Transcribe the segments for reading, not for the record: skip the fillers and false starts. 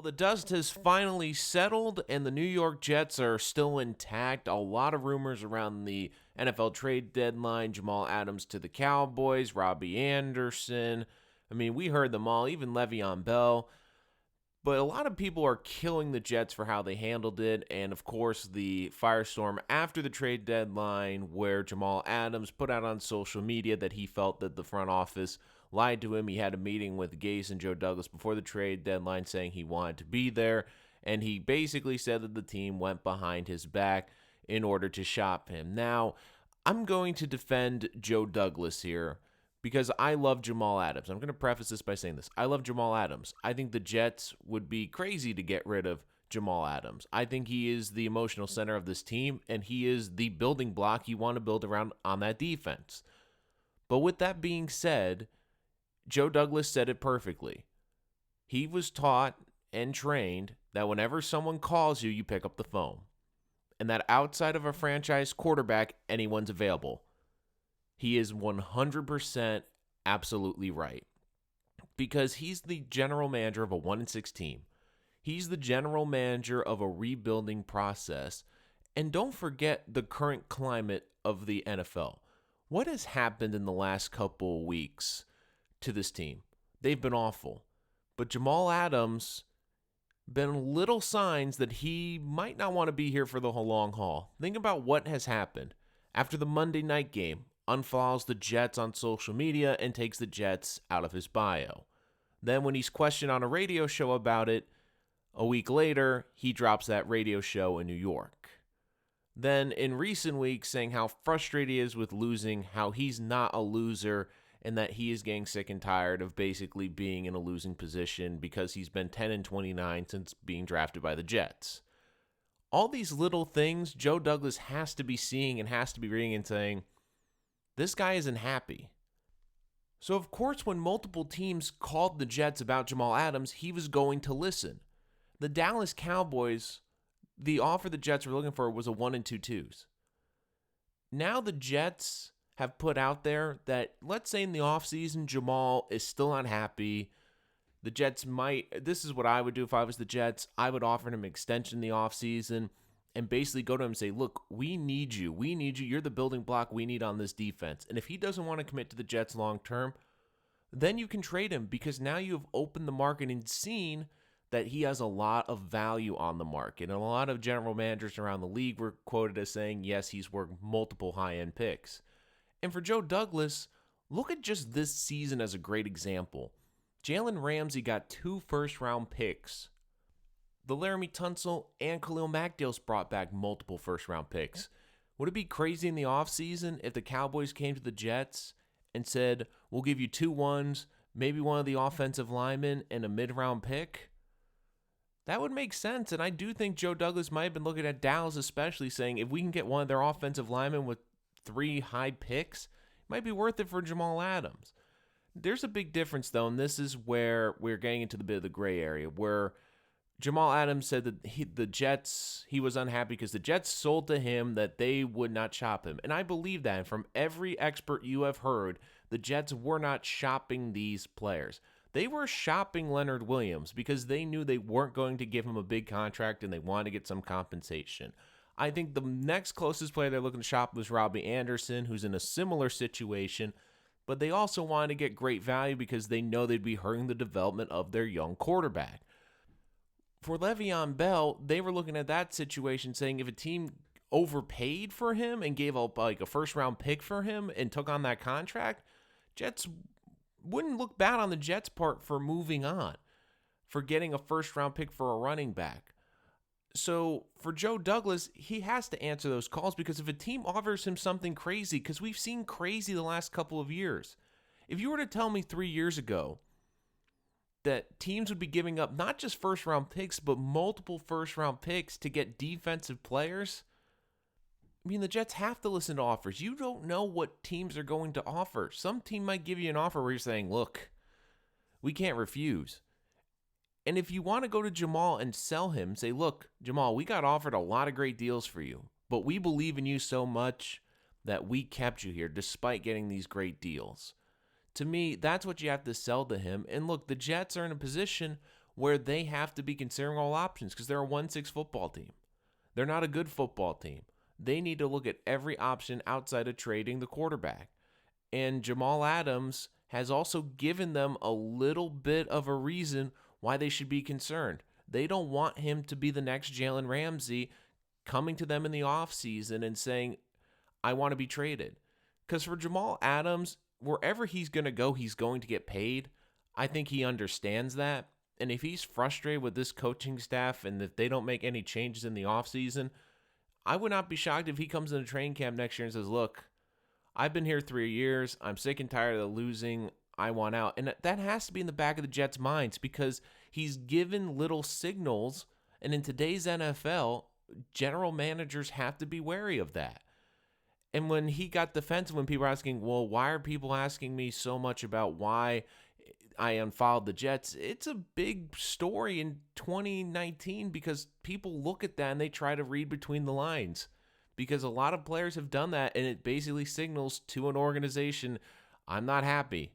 Well, the dust has finally settled, and the New York Jets are still intact. A lot of rumors around the NFL trade deadline. Jamal Adams to the Cowboys, Robbie Anderson. I mean, we heard them all, even Le'Veon Bell. But a lot of people are killing the Jets for how they handled it. And, of course, the firestorm after the trade deadline where Jamal Adams put out on social media that he felt that the front office lied to him. He had a meeting with Gase and Joe Douglas before the trade deadline saying he wanted to be there. And he basically said that the team went behind his back in order to shop him. Now, I'm going to defend Joe Douglas here because I love Jamal Adams. I'm going to preface this by saying this. I love Jamal Adams. I think the Jets would be crazy to get rid of Jamal Adams. I think he is the emotional center of this team, and he is the building block you want to build around on that defense. But with that being said, Joe Douglas said it perfectly. He was taught and trained that whenever someone calls you, you pick up the phone. And that outside of a franchise quarterback, anyone's available. He is 100% absolutely right. Because he's the general manager of a 1-6 team. He's the general manager of a rebuilding process. And don't forget the current climate of the NFL. What has happened in the last couple of weeks to this team? They've been awful. But Jamal Adams been little signs that he might not want to be here for the long haul. Think about what has happened. After the Monday night game, unfollows the Jets on social media and takes the Jets out of his bio. Then when he's questioned on a radio show about it, a week later, he drops that radio show in New York. Then in recent weeks, saying how frustrated he is with losing, how he's not a loser, and that he is getting sick and tired of basically being in a losing position because he's been 10-29 since being drafted by the Jets. All these little things Joe Douglas has to be seeing and has to be reading and saying, this guy isn't happy. So, of course, when multiple teams called the Jets about Jamal Adams, he was going to listen. The Dallas Cowboys, the offer the Jets were looking for was a 1 and 2-2s. Now the Jets have put out there that, let's say in the offseason, Jamal is still unhappy. The Jets might, this is what I would do if I was the Jets. I would offer him an extension in the offseason and basically go to him and say, look, we need you. We need you. You're the building block we need on this defense. And if he doesn't want to commit to the Jets long term, then you can trade him because now you have opened the market and seen that he has a lot of value on the market. And a lot of general managers around the league were quoted as saying, yes, he's worth multiple high-end picks. And for Joe Douglas, look at just this season as a great example. Jalen Ramsey got 2 first-round picks. The Laramie Tunsil and Khalil Mackdale's brought back multiple first-round picks. Would it be crazy in the offseason if the Cowboys came to the Jets and said, we'll give you 2 1s, maybe one of the offensive linemen, and a mid-round pick? That would make sense, and I do think Joe Douglas might have been looking at Dallas especially saying, if we can get one of their offensive linemen with 3 high picks, it might be worth it for Jamal Adams. There's a big difference, though, and this is where we're getting into the bit of the gray area, where Jamal Adams said that he was unhappy because the Jets sold to him that they would not shop him. And I believe that. And from every expert you have heard, the Jets were not shopping these players. They were shopping Leonard Williams because they knew they weren't going to give him a big contract and they wanted to get some compensation. I think the next closest player they're looking to shop was Robbie Anderson, who's in a similar situation. But they also wanted to get great value because they know they'd be hurting the development of their young quarterback. For Le'Veon Bell, they were looking at that situation saying if a team overpaid for him and gave up like a first-round pick for him and took on that contract, Jets wouldn't look bad on the Jets' part for moving on, for getting a first-round pick for a running back. So for Joe Douglas, he has to answer those calls because if a team offers him something crazy, because we've seen crazy the last couple of years. If you were to tell me 3 years ago that teams would be giving up not just first-round picks, but multiple first-round picks to get defensive players, I mean, the Jets have to listen to offers. You don't know what teams are going to offer. Some team might give you an offer where you're saying, look, we can't refuse. And if you want to go to Jamal and sell him, say, look, Jamal, we got offered a lot of great deals for you, but we believe in you so much that we kept you here despite getting these great deals. To me, that's what you have to sell to him. And look, the Jets are in a position where they have to be considering all options because they're a 1-6 football team. They're not a good football team. They need to look at every option outside of trading the quarterback. And Jamal Adams has also given them a little bit of a reason why they should be concerned. They don't want him to be the next Jalen Ramsey coming to them in the offseason and saying, I want to be traded. Because for Jamal Adams, wherever he's going to go, he's going to get paid. I think he understands that. And if he's frustrated with this coaching staff and if they don't make any changes in the offseason, I would not be shocked if he comes into training camp next year and says, look, I've been here 3 years. I'm sick and tired of losing. I want out. And that has to be in the back of the Jets' minds because he's given little signals. And in today's NFL, general managers have to be wary of that. And when he got defensive, when people were asking, well, why are people asking me so much about why I unfollowed the Jets? It's a big story in 2019 because people look at that and they try to read between the lines because a lot of players have done that, and it basically signals to an organization, I'm not happy.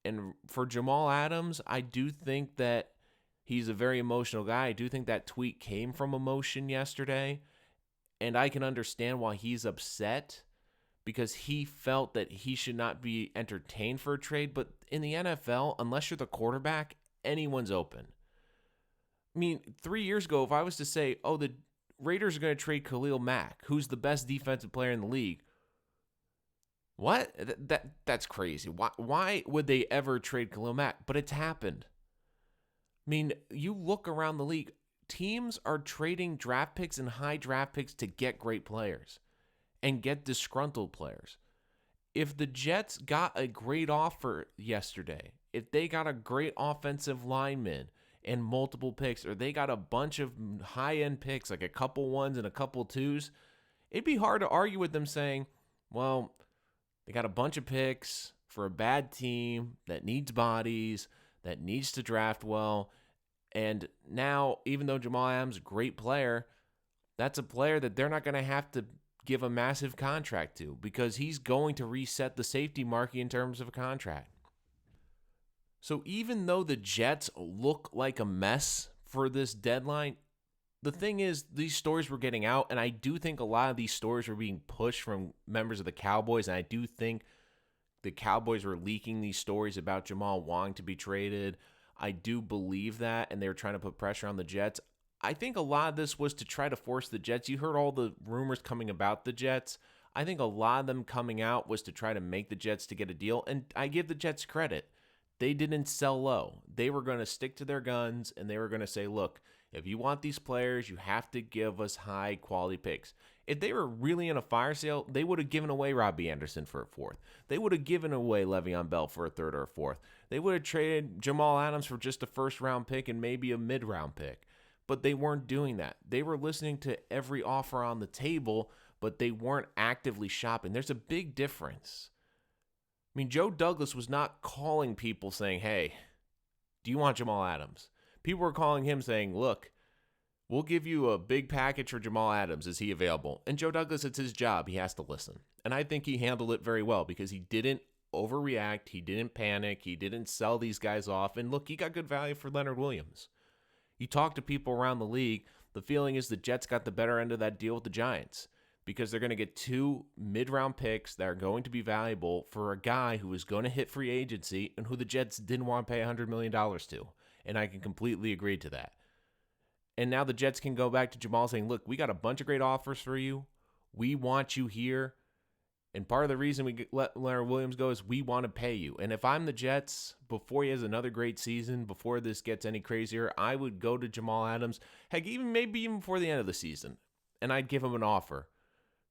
And for Jamal Adams, I do think that he's a very emotional guy. I do think that tweet came from emotion yesterday. And I can understand why he's upset because he felt that he should not be entertained for a trade. But in the NFL, unless you're the quarterback, anyone's open. I mean, 3 years ago, if I was to say, oh, the Raiders are going to trade Khalil Mack, who's the best defensive player in the league. What? That's crazy. Why would they ever trade Khalil Mack? But it's happened. I mean, you look around the league. Teams are trading draft picks and high draft picks to get great players and get disgruntled players. If the Jets got a great offer yesterday, if they got a great offensive lineman and multiple picks, or they got a bunch of high-end picks, like a couple ones and a couple twos, it'd be hard to argue with them saying, well, they got a bunch of picks for a bad team that needs bodies, that needs to draft well. And now, even though Jamal Adams is a great player, that's a player that they're not going to have to give a massive contract to because he's going to reset the safety market in terms of a contract. So even though the Jets look like a mess for this deadline, the thing is, these stories were getting out, and I do think a lot of these stories were being pushed from members of the Cowboys, and I do think the Cowboys were leaking these stories about Jamal wanting to be traded. I do believe that, and they were trying to put pressure on the Jets. I think a lot of this was to try to force the Jets. You heard all the rumors coming about the Jets. I think a lot of them coming out was to try to make the Jets to get a deal, and I give the Jets credit. They didn't sell low. They were going to stick to their guns, and they were going to say, look, if you want these players, you have to give us high-quality picks. If they were really in a fire sale, they would have given away Robbie Anderson for a fourth. They would have given away Le'Veon Bell for a third or a fourth. They would have traded Jamal Adams for just a first-round pick and maybe a mid-round pick. But they weren't doing that. They were listening to every offer on the table, but they weren't actively shopping. There's a big difference. I mean, Joe Douglas was not calling people saying, hey, do you want Jamal Adams? People were calling him saying, look, we'll give you a big package for Jamal Adams. Is he available? And Joe Douglas, it's his job. He has to listen. And I think he handled it very well because he didn't overreact. He didn't panic. He didn't sell these guys off. And look, he got good value for Leonard Williams. You talk to people around the league, the feeling is the Jets got the better end of that deal with the Giants because they're going to get 2 mid-round picks that are going to be valuable for a guy who is going to hit free agency and who the Jets didn't want to pay $100 million to. And I can completely agree to that. And now the Jets can go back to Jamal saying, look, we got a bunch of great offers for you. We want you here. And part of the reason we let Leonard Williams go is we want to pay you. And if I'm the Jets, before he has another great season, before this gets any crazier, I would go to Jamal Adams, heck, maybe even before the end of the season, and I'd give him an offer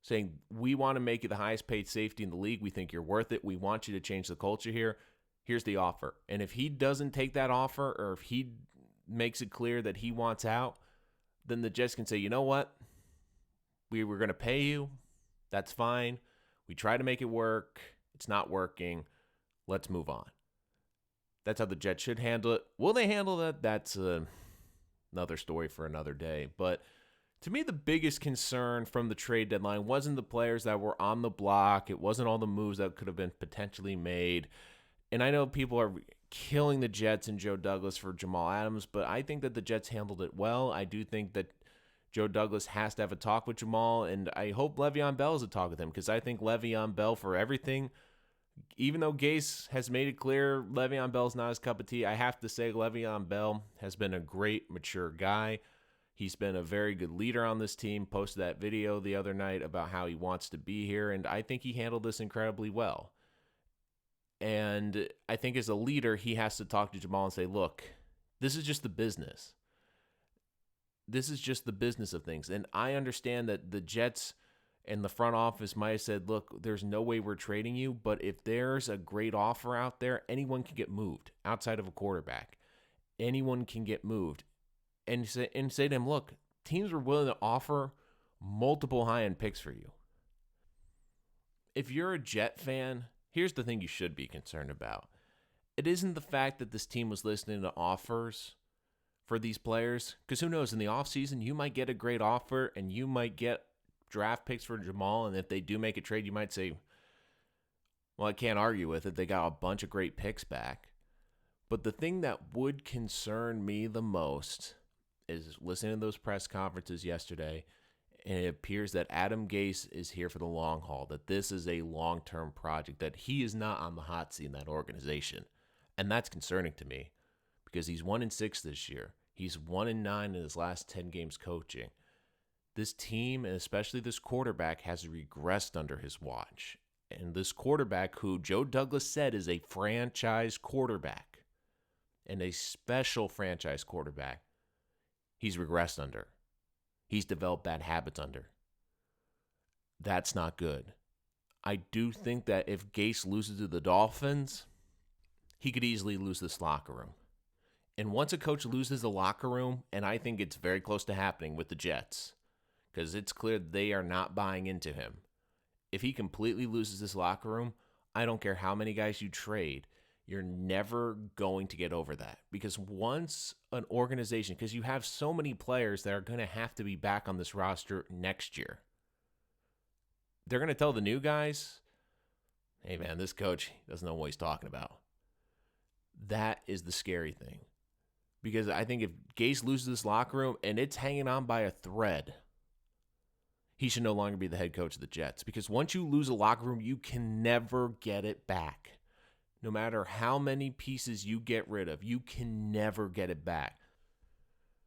saying, we want to make you the highest paid safety in the league. We think you're worth it. We want you to change the culture here. Here's the offer. And if he doesn't take that offer, or if he makes it clear that he wants out, then the Jets can say, you know what? We were going to pay you. That's fine. We try to make it work. It's not working. Let's move on. That's how the Jets should handle it. Will they handle that? That's another story for another day. But to me, the biggest concern from the trade deadline wasn't the players that were on the block. It wasn't all the moves that could have been potentially made. And I know people are killing the Jets and Joe Douglas for Jamal Adams, but I think that the Jets handled it well. I do think that Joe Douglas has to have a talk with Jamal, and I hope Le'Veon Bell has a talk with him, because I think Le'Veon Bell, for everything, even though Gase has made it clear Le'Veon Bell's not his cup of tea, I have to say Le'Veon Bell has been a great, mature guy. He's been a very good leader on this team, posted that video the other night about how he wants to be here, and I think he handled this incredibly well. And I think as a leader, he has to talk to Jamal and say, look, this is just the business. This is just the business of things. And I understand that the Jets and the front office might have said, look, there's no way we're trading you, but if there's a great offer out there, anyone can get moved outside of a quarterback. Anyone can get moved. And say to him, look, teams are willing to offer multiple high-end picks for you. If you're a Jet fan, here's the thing you should be concerned about. It isn't the fact that this team was listening to offers for these players, because who knows, in the offseason, you might get a great offer and you might get draft picks for Jamal, and if they do make a trade, you might say, well, I can't argue with it. They got a bunch of great picks back. But the thing that would concern me the most is listening to those press conferences yesterday, and it appears that Adam Gase is here for the long haul, that this is a long-term project, that he is not on the hot seat in that organization. And that's concerning to me, because he's 1-6 this year. He's 1-9 in his last 10 games coaching. This team, and especially this quarterback, has regressed under his watch. And this quarterback, who Joe Douglas said is a franchise quarterback, and a special franchise quarterback, he's regressed under. He's developed bad habits under. That's not good. I do think that if Gase loses to the Dolphins, he could easily lose this locker room. And once a coach loses the locker room, and I think it's very close to happening with the Jets, because it's clear they are not buying into him. If he completely loses this locker room, I don't care how many guys you trade, you're never going to get over that. Because once an organization, because you have so many players that are going to have to be back on this roster next year, they're going to tell the new guys, hey man, this coach doesn't know what he's talking about. That is the scary thing. Because I think if Gase loses this locker room and it's hanging on by a thread, he should no longer be the head coach of the Jets. Because once you lose a locker room, you can never get it back. No matter how many pieces you get rid of, you can never get it back.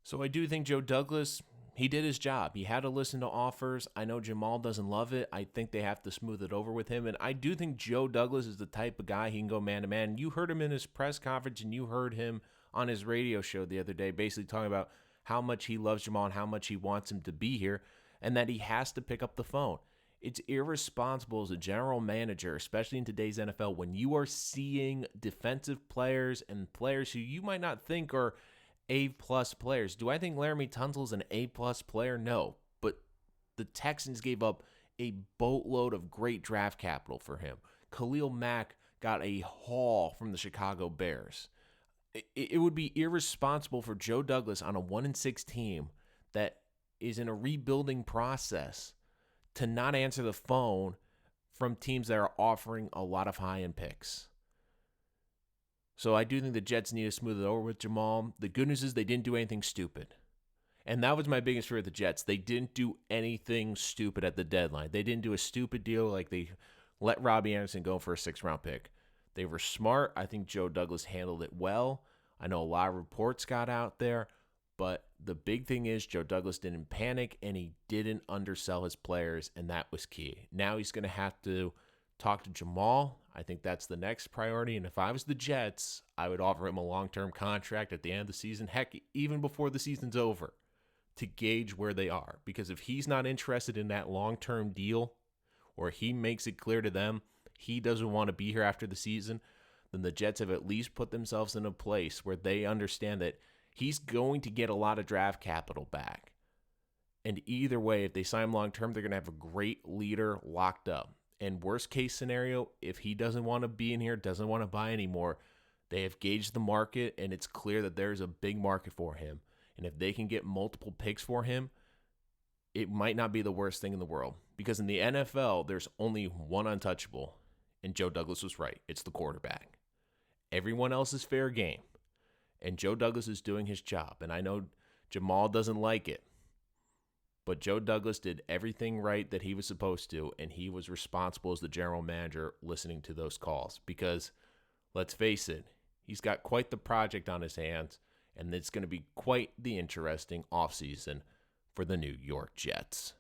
So I do think Joe Douglas, he did his job. He had to listen to offers. I know Jamal doesn't love it. I think they have to smooth it over with him. And I do think Joe Douglas is the type of guy he can go man-to-man. You heard him in his press conference, and you heard him on his radio show the other day basically talking about how much he loves Jamal and how much he wants him to be here, and that he has to pick up the phone. It's irresponsible as a general manager, especially in today's NFL, when you are seeing defensive players and players who you might not think are A-plus players. Do I think Laramie Tunsil is an A-plus player? No. But the Texans gave up a boatload of great draft capital for him. Khalil Mack got a haul from the Chicago Bears. It would be irresponsible for Joe Douglas on a 1-6 team that is in a rebuilding process to not answer the phone from teams that are offering a lot of high-end picks. So I do think the Jets need to smooth it over with Jamal. The good news is they didn't do anything stupid. And that was my biggest fear of the Jets. They didn't do anything stupid at the deadline. They didn't do a stupid deal like they let Robbie Anderson go for a 6th-round pick. They were smart. I think Joe Douglas handled it well. I know a lot of reports got out there. But the big thing is Joe Douglas didn't panic, and he didn't undersell his players, and that was key. Now he's going to have to talk to Jamal. I think that's the next priority, and if I was the Jets, I would offer him a long-term contract at the end of the season, heck, even before the season's over, to gauge where they are. Because if he's not interested in that long-term deal, or he makes it clear to them he doesn't want to be here after the season, then the Jets have at least put themselves in a place where they understand that he's going to get a lot of draft capital back. And either way, if they sign him long-term, they're going to have a great leader locked up. And worst case scenario, if he doesn't want to be in here, doesn't want to buy anymore, they have gauged the market, and it's clear that there's a big market for him. And if they can get multiple picks for him, it might not be the worst thing in the world. Because in the NFL, there's only one untouchable. And Joe Douglas was right. It's the quarterback. Everyone else is fair game. And Joe Douglas is doing his job. And I know Jamal doesn't like it. But Joe Douglas did everything right that he was supposed to, and he was responsible as the general manager listening to those calls. Because, let's face it, he's got quite the project on his hands, and it's going to be quite the interesting offseason for the New York Jets.